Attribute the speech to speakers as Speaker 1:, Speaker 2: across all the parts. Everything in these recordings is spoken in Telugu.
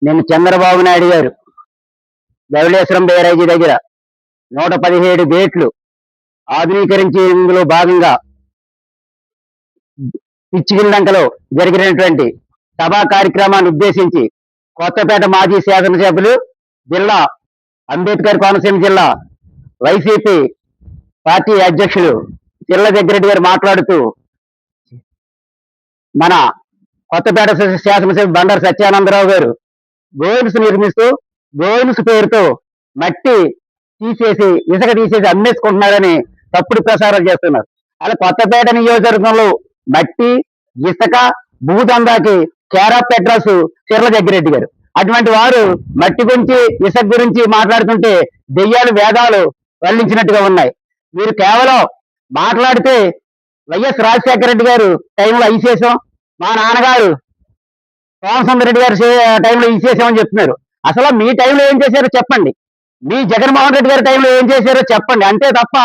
Speaker 1: నిన్న చంద్రబాబు నాయుడు గారు ధవళేశ్వరం బ్యారేజీ దగ్గర 117 గేట్లు ఆధునీకరించి ఇందులో భాగంగా పిచ్చిగిల్లంకలో జరిగినటువంటి సభా కార్యక్రమాన్ని ఉద్దేశించి కొత్తపేట మాజీ శాసనసభ్యులు జిల్లా అంబేద్కర్ కోనసీమ జిల్లా వైసీపీ పార్టీ అధ్యక్షులు చిల్ల జగ్గిరెడ్డి గారు మాట్లాడుతూ మన కొత్తపేట శాసనసభ్యులు బండారు సత్యానందరావు గారు గోయిన్స్ నిర్మిస్తూ గోయిన్స్ పేరుతో మట్టి తీసేసి ఇసుక తీసేసి అమ్మేసుకుంటున్నారని తప్పుడు ప్రసారం చేస్తున్నారు. అలా కొత్తపేట నియోజకవర్గంలో మట్టి ఇసుక భూదందాకి care of address Chirla Jaggireddy గారు. అటువంటి వారు మట్టి గురించి ఇసుక గురించి మాట్లాడుతుంటే దెయ్యాలు వేదాలు వల్లించినట్టుగా ఉన్నాయి. మీరు కేవలం మాట్లాడితే వైఎస్ రాజశేఖర రెడ్డి గారు టైంలో ఐసేసాం, మా నాన్నగారు రామచంద్ర రెడ్డి గారి టైంలో ఇచ్చేసామని చెప్తున్నారు. అసలు మీ టైంలో ఏం చేశారో చెప్పండి, మీ జగన్మోహన్ రెడ్డి గారి టైంలో ఏం చేశారో చెప్పండి. అంతే తప్ప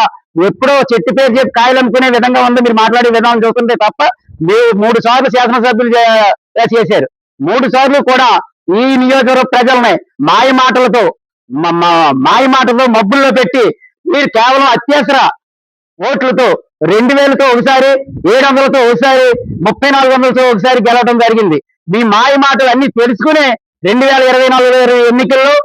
Speaker 1: ఎప్పుడో చెట్టు పేరు చెప్పి కాయలు అమ్ముకునే విధంగా ఉంది మీరు మాట్లాడే విధానం చూస్తుంటే తప్ప. మీరు 3 సార్లు శాసనసభ్యులు చేశారు. 3 సార్లు కూడా ఈ నియోజకవర్గ ప్రజల్ని మాయ మాటలతో మబ్బుల్లో పెట్టి మీరు కేవలం అత్యవసర ఓట్లతో 2000తో ఒకసారి, 700తో ఒకసారి, 3400తో ఒకసారి గెలవడం జరిగింది. మీ మాయ మాటలు అన్ని తెలుసుకునే 2024 ఎన్నికల్లో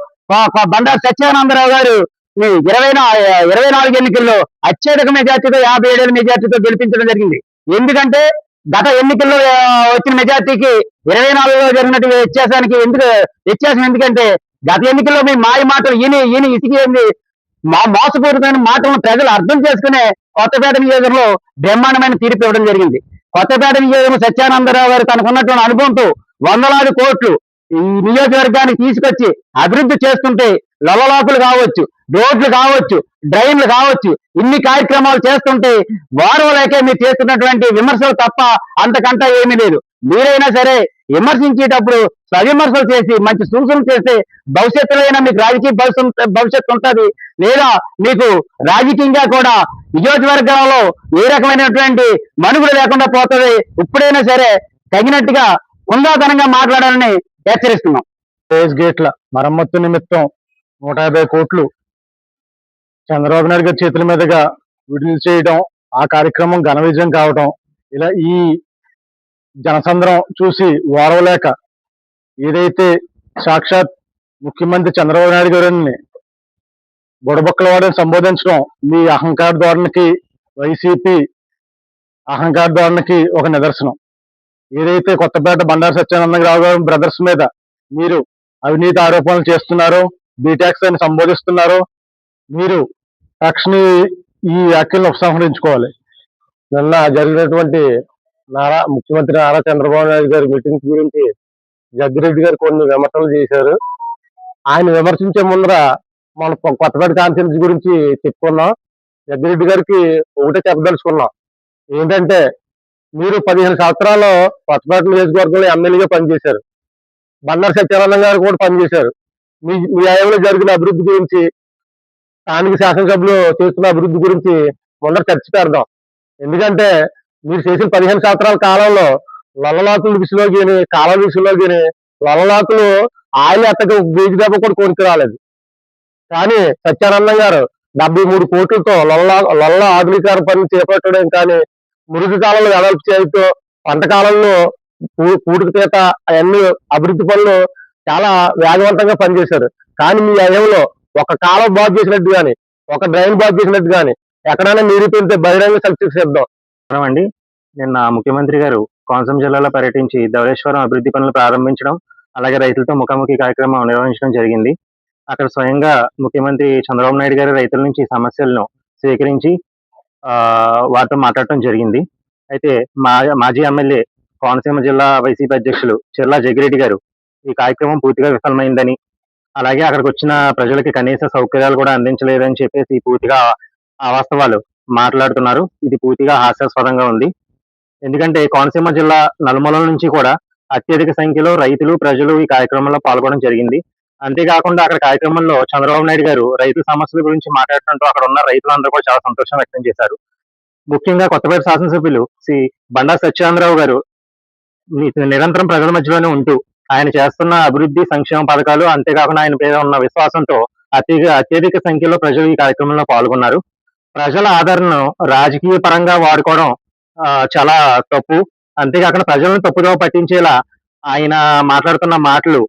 Speaker 1: బండారు సత్యానందరావు గారు 24 ఎన్నికల్లో అత్యధిక మెజార్టీతో 57 మెజార్టీతో గెలిపించడం జరిగింది. ఎందుకంటే గత ఎన్నికల్లో వచ్చిన మెజార్టీకి 24లో జరిగినటువంటి వ్యత్యాసం ఎందుకంటే గత ఎన్నికల్లో మీ మాయ మాటలు ఈయన ఇసికి మోసపూరితమైన మాటలను ప్రజలు అర్థం చేసుకునే కొత్తపేట నియోజకవర్గంలో బ్రహ్మాండమైన తీర్పు ఇవ్వడం జరిగింది. కొత్తపేట నియోజకవర్గం సత్యానందరావు గారు తనకున్నటువంటి అనుభవంతో వందలాది కోట్లు ఈ నియోజకవర్గానికి తీసుకొచ్చి అభివృద్ధి చేస్తుంటే లొలలాకులు కావచ్చు, రోడ్లు కావచ్చు, డ్రైన్లు కావచ్చు, ఇన్ని కార్యక్రమాలు చేస్తుంటే వారవలేకే మీరు చేస్తున్నటువంటి విమర్శలు తప్ప అంతకంటే ఏమీ లేదు. మీరైనా సరే విమర్శించేటప్పుడు స్వవిమర్శలు చేసి మంచి సూచనలు చేస్తే భవిష్యత్తులో అయినా మీకు రాజకీయ భవిష్యత్తు ఉంటుంది, లేదా మీకు రాజకీయంగా కూడా నియోజకవర్గంలో ఏ రకమైనటువంటి మనుగడ లేకుండా పోతుంది. ఇప్పుడైనా సరే తగినట్టుగా హుందాతనంగా మాట్లాడాలని హెచ్చరిస్తున్నాం.
Speaker 2: రేస్ గేట్ల మరమ్మత్తు నిమిత్తం 150 కోట్లు చంద్రబాబు నాయుడు గారి చేతుల మీదుగా విడుదల చేయడం, ఆ కార్యక్రమం ఘన విజయం కావడం, ఇలా ఈ జనసంద్రం చూసి ఓరవలేక ఏదైతే సాక్షాత్ ముఖ్యమంత్రి చంద్రబాబు నాయుడు గారిని బుడబొక్కలవాడని సంబోధించడం మీ అహంకార ధోరణికి, వైసీపీ అహంకార ధోరణికి ఒక నిదర్శనం. ఏదైతే కొత్తపేట బండారు సత్యానందరావు గారు బ్రదర్స్ మీద మీరు అవినీతి ఆరోపణలు చేస్తున్నారో, బీటాక్స్ అని సంబోధిస్తున్నారో, మీరు తక్షణ ఈ వ్యాఖ్యలను ఉపసంహరించుకోవాలి. నిన్న జరిగినటువంటి ముఖ్యమంత్రి నారా చంద్రబాబు నాయుడు గారి మీటింగ్స్ గురించి జగ్గిరెడ్డి గారు కొన్ని విమర్శలు చేశారు. ఆయన విమర్శించే ముందర మన కొత్తపేట కాన్ఫరెన్స్ గురించి చెప్పుకున్నాం. జగ్గిరెడ్డి గారికి ఒకటే చెప్పదలుచుకున్నాం, ఏంటంటే మీరు 15 సంవత్సరాలు కొత్తపేట నియోజకవర్గంలో ఎమ్మెల్యేగా పనిచేశారు, బండారు సత్యానందం గారు కూడా పనిచేశారు. మీ హయాంలో జరిగిన అభివృద్ధి గురించి, స్థానిక శాసనసభ్యులు చేస్తున్న అభివృద్ధి గురించి ముందర చర్చ పెడదాం. ఎందుకంటే మీరు చేసిన 15 సంవత్సరాల కాలంలో లొల్లలాకుల విషయంలో కానీ, కాలువల విషయంలో కానీ లొల్లలాకులు ఆయిల్ ఎత్తక బీజీ దెబ్బ కూడా కొనుక్కు రాలేదు. కానీ సత్యానందం గారు 73 కోట్లతో లొల్ల ఆధునీకరణ పనులు చేపట్టడం కానీ, మురుగు కాలంలో వెడల్పు చేయటం, పంట కాలంలో పూడికి తీత అవన్నీ అభివృద్ధి పనులు చాలా వేగవంతంగా పనిచేశారు. కానీ మీ హయాంలో ఒక కాలం బాగు చేసినట్టు కానీ, ఒక డ్రైన్ బాగు చేసినట్టు కానీ ఎక్కడైనా నిరూపిస్తే బహిరంగ చర్చకు సిద్ధం.
Speaker 3: అండి, నిన్న ముఖ్యమంత్రి గారు కోనసీమ జిల్లాలో పర్యటించి ధవళేశ్వరం అభివృద్ధి పనులు ప్రారంభించడం, అలాగే రైతులతో ముఖాముఖి కార్యక్రమం నిర్వహించడం జరిగింది. అక్కడ స్వయంగా ముఖ్యమంత్రి చంద్రబాబు నాయుడు గారు రైతుల నుంచి సమస్యలను స్వీకరించి వారితో మాట్లాడటం జరిగింది. అయితే మాజీ ఎమ్మెల్యే కోనసీమ జిల్లా వైసీపీ అధ్యక్షులు చిర్ల జగ్గిరెడ్డి గారు ఈ కార్యక్రమం పూర్తిగా విఫలమైందని, అలాగే అక్కడికి వచ్చిన ప్రజలకి కనీస సౌకర్యాలు కూడా అందించలేదని చెప్పేసి పూర్తిగా అవాస్తవాలు మాట్లాడుతున్నారు. ఇది పూర్తిగా హాస్యాస్పదంగా ఉంది. ఎందుకంటే కోనసీమ జిల్లా నలుమూలల నుంచి కూడా అత్యధిక సంఖ్యలో రైతులు, ప్రజలు ఈ కార్యక్రమంలో పాల్గొనడం జరిగింది. అంతేకాకుండా అక్కడ కార్యక్రమంలో చంద్రబాబు నాయుడు గారు రైతు సమస్యల గురించి మాట్లాడుతుంటూ అక్కడ ఉన్న రైతులందరూ కూడా చాలా సంతోషం వ్యక్తం చేశారు. ముఖ్యంగా కొత్తపేట శాసనసభ్యులు శ్రీ బండారు సత్యానందరావు గారు నిరంతరం ప్రజల మధ్యలోనే ఉంటూ ఆయన చేస్తున్న అభివృద్ధి సంక్షేమ పథకాలు, అంతేకాకుండా ఆయన మీద ఉన్న విశ్వాసంతో అత్యధిక సంఖ్యలో ప్రజలు ఈ కార్యక్రమంలో పాల్గొన్నారు. ప్రజల ఆదరణను రాజకీయ పరంగా వాడుకోవడం చాలా తప్పు. అంతేకాకుండా ప్రజలను తప్పుదోవ పట్టించేలా ఆయన మాట్లాడుతున్న మాటలు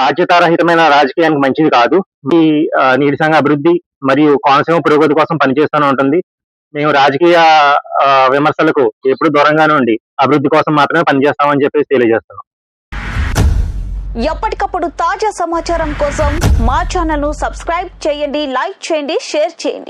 Speaker 3: బాధ్యతారహితమైన రాజకీయానికి మంచిది కాదు. ఈ నీటి సంఘ అభివృద్ధి మరియు కోనసీమ పురోగతి కోసం పనిచేస్తూనే ఉంటుంది. మేము రాజకీయ విమర్శలకు ఎప్పుడు దూరంగానే ఉండి అభివృద్ధి కోసం మాత్రమే పనిచేస్తామని చెప్పేసి తెలియజేస్తున్నాం.
Speaker 4: ఎప్పటికప్పుడు తాజా సమాచారం కోసం మా ఛానల్ ను సబ్స్క్రైబ్ చేయండి, లైక్ చేయండి, షేర్ చేయండి.